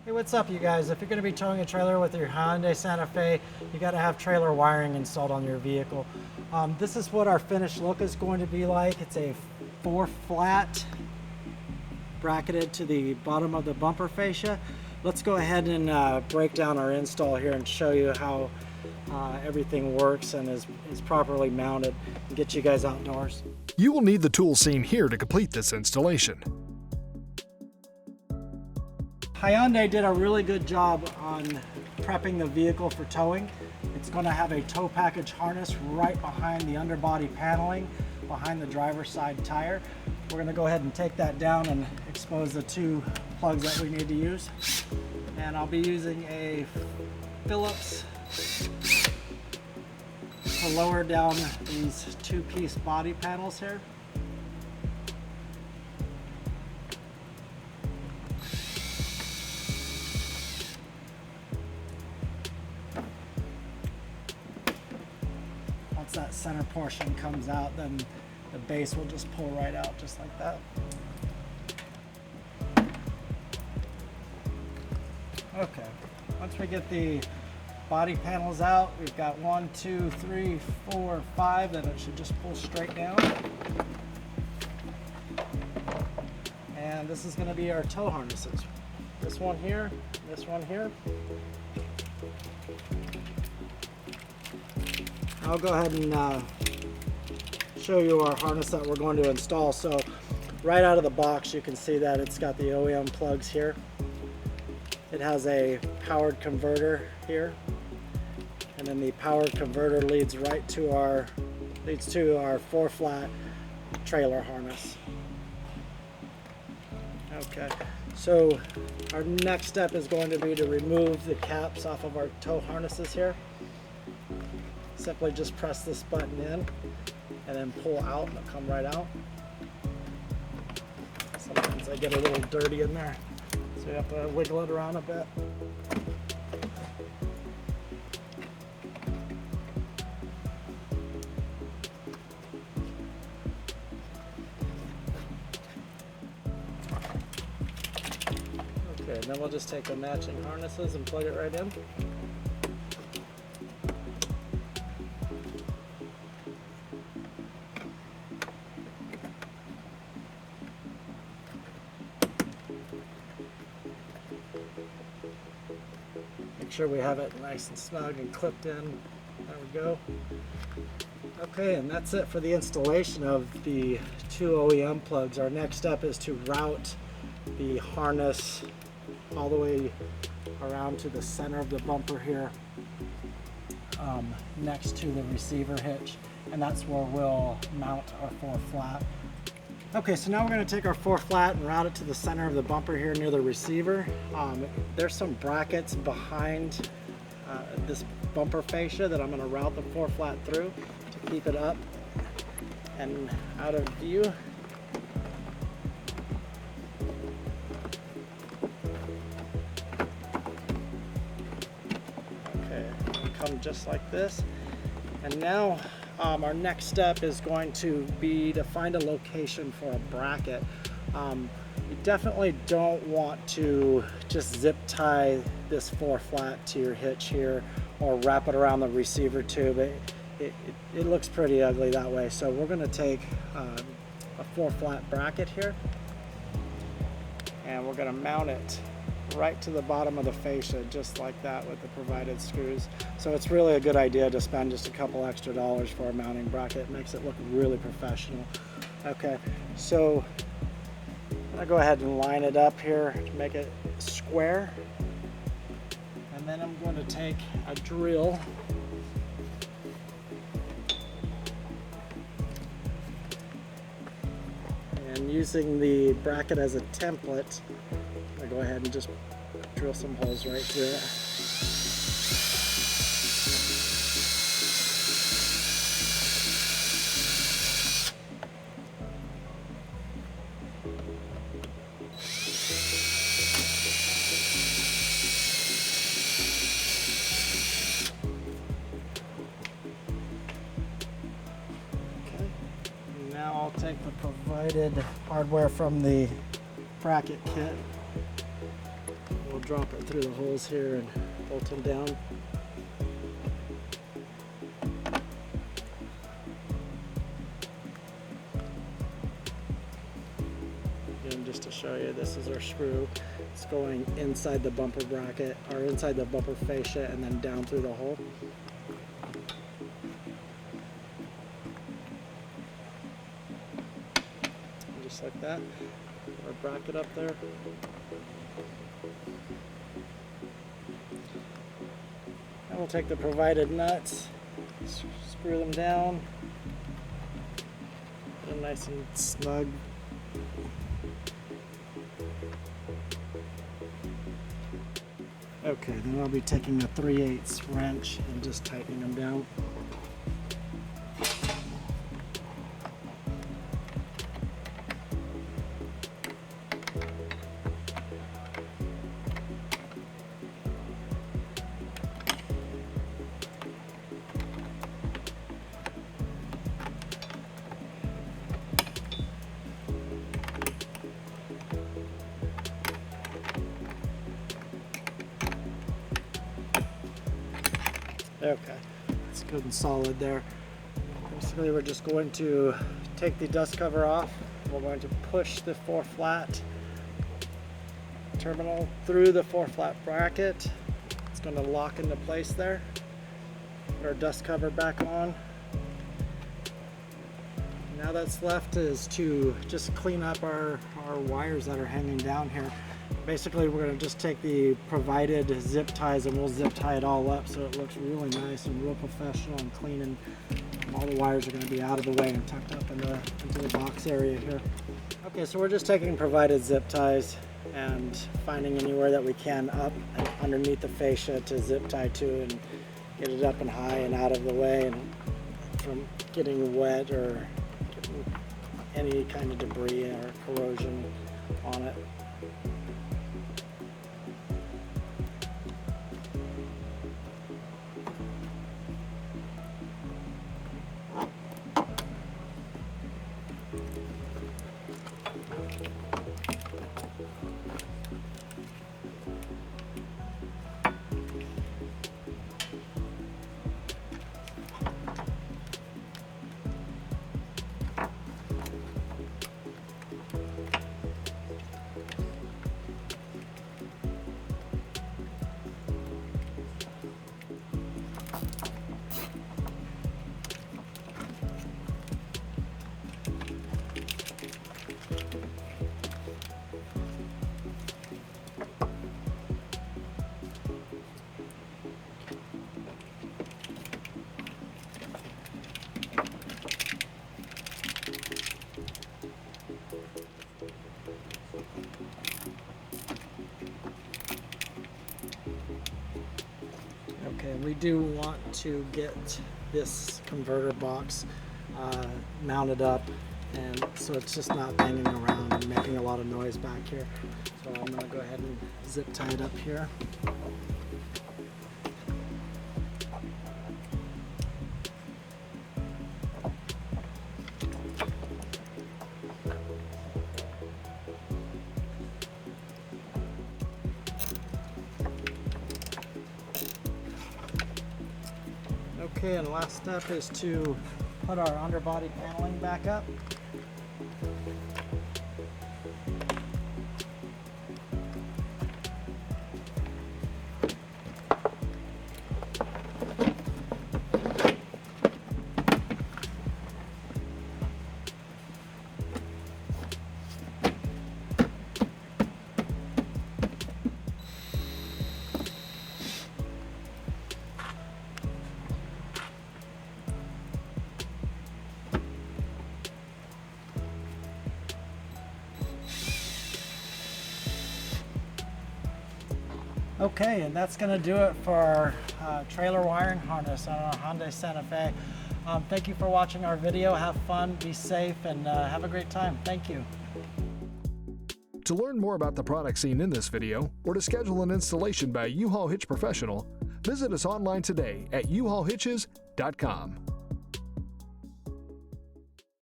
Hey, what's up, you guys? If you're going to be towing a trailer with your Hyundai Santa Fe, you got to have trailer wiring installed on your vehicle. This is what our finished look is going to be like. It's a 4-flat bracketed to the bottom of the bumper fascia. Let's go ahead and break down our install here and show you how everything works and is properly mounted and get you guys outdoors. You will need the tools seen here to complete this installation. Hyundai did a really good job on prepping the vehicle for towing. It's going to have a tow package harness right behind the underbody paneling, behind the driver's side tire. We're going to go ahead and take that down and expose the 2 plugs that we need to use. And I'll be using a Phillips to lower down these 2-piece body panels here. Once that center portion comes out, then the base will just pull right out just like that. Okay, once we get the body panels out, we've got 1, 2, 3, 4, 5, then it should just pull straight down. And this is going to be our tow harnesses. This one here, this one here. I'll go ahead and show you our harness that we're going to install. So right out of the box you can see that it's got the OEM plugs here. It has a powered converter here, and then the powered converter leads right to our 4-flat trailer harness. Okay, so our next step is going to be to remove the caps off of our tow harnesses here. Simply just press this button in and then pull out and it'll come right out. Sometimes I get a little dirty in there, so you have to wiggle it around a bit. Okay, and then we'll just take the matching harnesses and plug it right in. Make sure we have it nice and snug and clipped in. There we go. Okay, and that's it for the installation of the 2 OEM plugs. Our next step is to route the harness all the way around to the center of the bumper here, next to the receiver hitch, and that's where we'll mount our 4-flat. Okay, so now we're going to take our 4-flat and route it to the center of the bumper here near the receiver. There's some brackets behind this bumper fascia that I'm going to route the 4-flat through to keep it up and out of view. Okay, it'll come just like this. And now our next step is going to be to find a location for a bracket. You definitely don't want to just zip tie this 4-flat to your hitch here or wrap it around the receiver tube. It looks pretty ugly that way. So we're going to take a 4-flat bracket here and we're going to mount it right to the bottom of the fascia, just like that, with the provided screws. So it's really a good idea to spend just a couple extra dollars for a mounting bracket. It makes it look really professional. Okay, so I'm gonna go ahead and line it up here to make it square, and then I'm going to take a drill and, using the bracket as a template, I go ahead and just drill some holes right through it. Okay, now I'll take the provided hardware from the bracket kit. We'll We'll drop it through the holes here and bolt them down. Again, just to show you, this is our screw. It's going inside the bumper bracket, or inside the bumper fascia, and then down through the hole. And just like that. Put our bracket up there. And we'll take the provided nuts, screw them down, get them nice and snug. Okay, then I'll be taking a 3/8 wrench and just tightening them down. Okay, it's good and solid there. Basically, we're just going to take the dust cover off. We're going to push the 4-flat terminal through the 4-flat bracket. It's going to lock into place there. Put our dust cover back on. Now that's left is to just clean up our wires that are hanging down here. Basically, we're going to just take the provided zip ties and we'll zip tie it all up so it looks really nice and real professional and clean, and all the wires are going to be out of the way and tucked up into the box area here. Okay, so we're just taking provided zip ties and finding anywhere that we can up and underneath the fascia to zip tie to and get it up and high and out of the way and from getting wet or getting any kind of debris or corrosion on it. Okay, we do want to get this converter box mounted up, and so it's just not banging around and making a lot of noise back here. So I'm going to go ahead and zip tie it up here. Okay, and the last step is to put our underbody paneling back up. Okay, and that's going to do it for our trailer wiring harness on our Hyundai Santa Fe. Thank you for watching our video. Have fun, be safe, and have a great time. Thank you. To learn more about the products seen in this video, or to schedule an installation by U-Haul Hitch Professional, visit us online today at uhaulhitches.com.